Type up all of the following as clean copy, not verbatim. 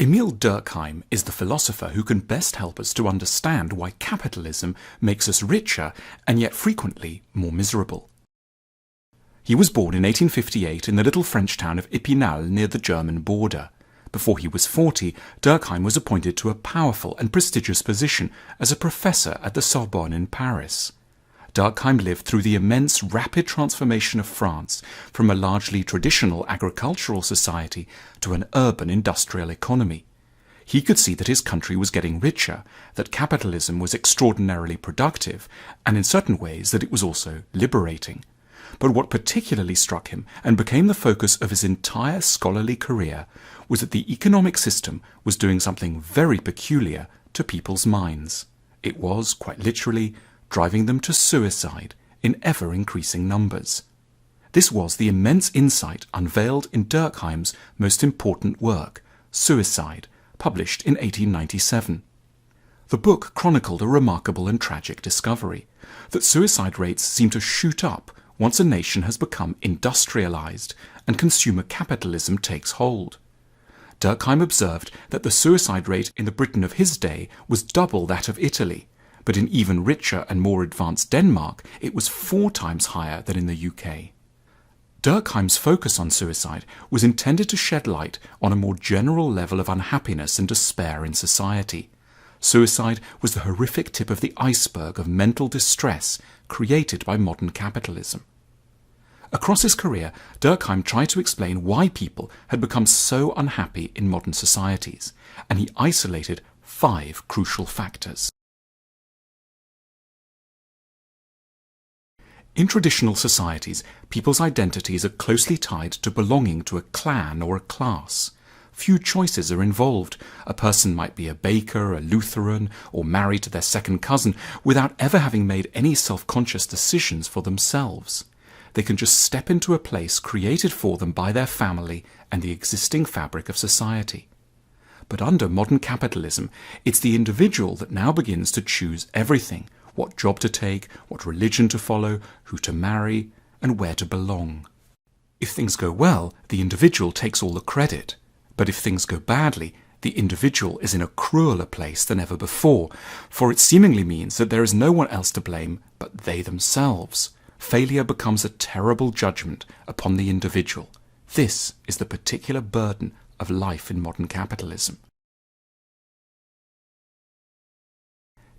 Emil Durkheim is the philosopher who can best help us to understand why capitalism makes us richer and yet frequently more miserable. He was born in 1858 in the little French town of Épinal near the German border. Before he was 40, Durkheim was appointed to a powerful and prestigious position as a professor at the Sorbonne in Paris. Durkheim lived through the immense rapid transformation of France from a largely traditional agricultural society to an urban industrial economy. He could see that his country was getting richer, that capitalism was extraordinarily productive, and in certain ways that it was also liberating. But what particularly struck him and became the focus of his entire scholarly career was that the economic system was doing something very peculiar to people's minds. It was, quite literally, driving them to suicide in ever-increasing numbers. This was the immense insight unveiled in Durkheim's most important work, Suicide, published in 1897. The book chronicled a remarkable and tragic discovery, that suicide rates seem to shoot up once a nation has become industrialized and consumer capitalism takes hold. Durkheim observed that the suicide rate in the Britain of his day was double that of Italy, but in even richer and more advanced Denmark, it was 4 times higher than in the UK. Durkheim's focus on suicide was intended to shed light on a more general level of unhappiness and despair in society. Suicide was the horrific tip of the iceberg of mental distress created by modern capitalism. Across his career, Durkheim tried to explain why people had become so unhappy in modern societies, and he isolated 5 crucial factors. In traditional societies, people's identities are closely tied to belonging to a clan or a class. Few choices are involved. A person might be a baker, a Lutheran, or married to their second cousin without ever having made any self-conscious decisions for themselves. They can just step into a place created for them by their family and the existing fabric of society. But under modern capitalism, it's the individual that now begins to choose everything: what job to take, what religion to follow, who to marry, and where to belong. If things go well, the individual takes all the credit. But if things go badly, the individual is in a crueler place than ever before, for it seemingly means that there is no one else to blame but they themselves. Failure becomes a terrible judgment upon the individual. This is the particular burden of life in modern capitalism.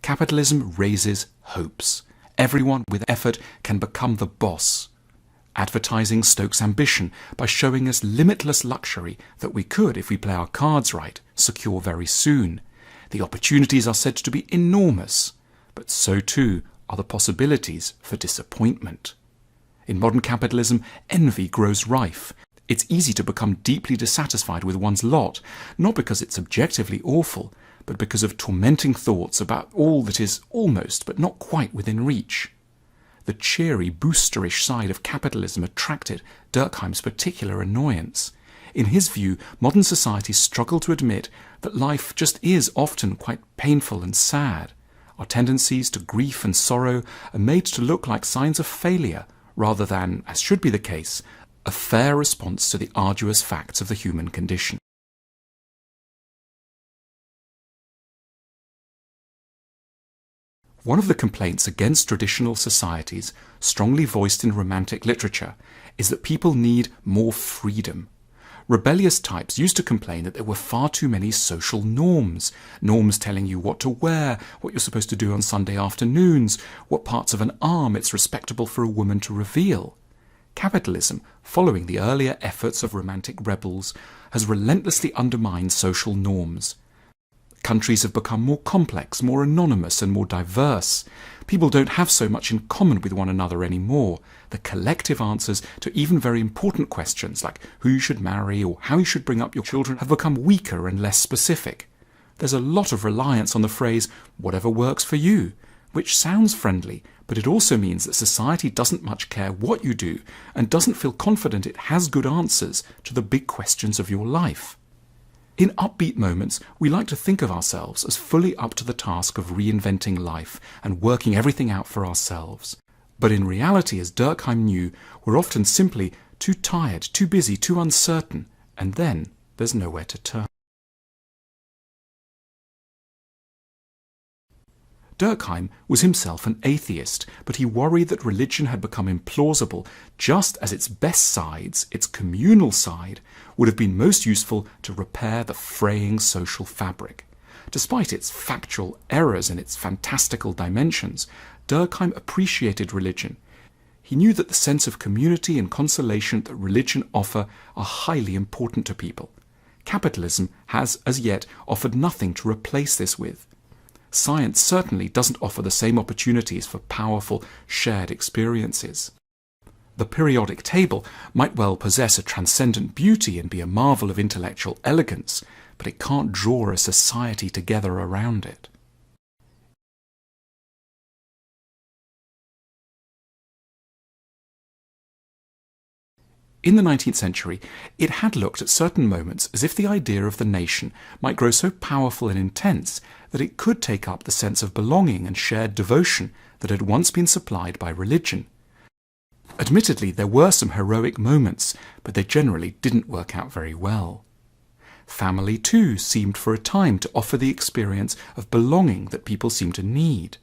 Capitalism raises hopes. Everyone with effort can become the boss. Advertising stokes ambition by showing us limitless luxury that we could, if we play our cards right, secure very soon. The opportunities are said to be enormous, but so too are the possibilities for disappointment. In modern capitalism, envy grows rife. It's easy to become deeply dissatisfied with one's lot, not because it's objectively awful, but because of tormenting thoughts about all that is almost but not quite within reach. The cheery, boosterish side of capitalism attracted Durkheim's particular annoyance. In his view, modern societies struggle to admit that life just is often quite painful and sad. Our tendencies to grief and sorrow are made to look like signs of failure, rather than, as should be the case, a fair response to the arduous facts of the human condition. One of the complaints against traditional societies, strongly voiced in Romantic literature, is that people need more freedom. Rebellious types used to complain that there were far too many social norms telling you what to wear, what you're supposed to do on Sunday afternoons, what parts of an arm it's respectable for a woman to reveal. Capitalism, following the earlier efforts of Romantic rebels, has relentlessly undermined social norms. Countries have become more complex, more anonymous and more diverse. People don't have so much in common with one another anymore. The collective answers to even very important questions like who you should marry or how you should bring up your children have become weaker and less specific. There's a lot of reliance on the phrase, whatever works for you, which sounds friendly, but it also means that society doesn't much care what you do and doesn't feel confident it has good answers to the big questions of your life. In upbeat moments, we like to think of ourselves as fully up to the task of reinventing life and working everything out for ourselves. But in reality, as Durkheim knew, we're often simply too tired, too busy, too uncertain, and then there's nowhere to turn. Dürkheim was himself an atheist, but he worried that religion had become implausible just as its best sides, its communal side, would have been most useful to repair the fraying social fabric. Despite its factual errors and its fantastical dimensions, Dürkheim appreciated religion. He knew that the sense of community and consolation that religion offer are highly important to people. Capitalism has, as yet, offered nothing to replace this with. Science certainly doesn't offer the same opportunities for powerful, shared experiences. The periodic table might well possess a transcendent beauty and be a marvel of intellectual elegance, but it can't draw a society together around it. In the 19th century, it had looked at certain moments as if the idea of the nation might grow so powerful and intense that it could take up the sense of belonging and shared devotion that had once been supplied by religion. Admittedly, there were some heroic moments, but they generally didn't work out very well. Family, too, seemed for a time to offer the experience of belonging that people seem to need.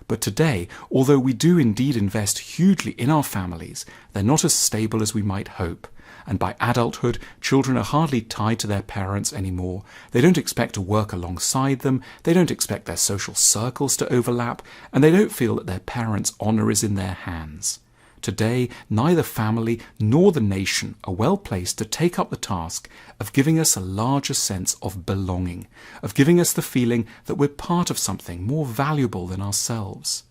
But today, although we do indeed invest hugely in our families, they're not as stable as we might hope, and by adulthood, children are hardly tied to their parents anymore. They don't expect to work alongside them, they don't expect their social circles to overlap, and they don't feel that their parents' honour is in their hands. Today, neither family nor the nation are well placed to take up the task of giving us a larger sense of belonging, of giving us the feeling that we're part of something more valuable than ourselves.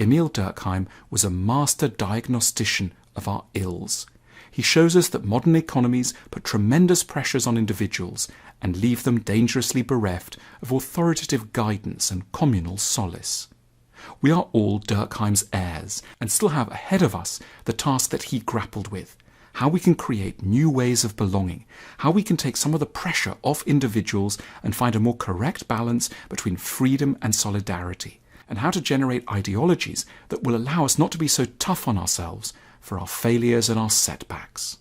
Emil Durkheim was a master diagnostician of our ills. He shows us that modern economies put tremendous pressures on individuals and leave them dangerously bereft of authoritative guidance and communal solace. We are all Durkheim's heirs and still have ahead of us the task that he grappled with, how we can create new ways of belonging, how we can take some of the pressure off individuals and find a more correct balance between freedom and solidarity, and how to generate ideologies that will allow us not to be so tough on ourselves for our failures and our setbacks.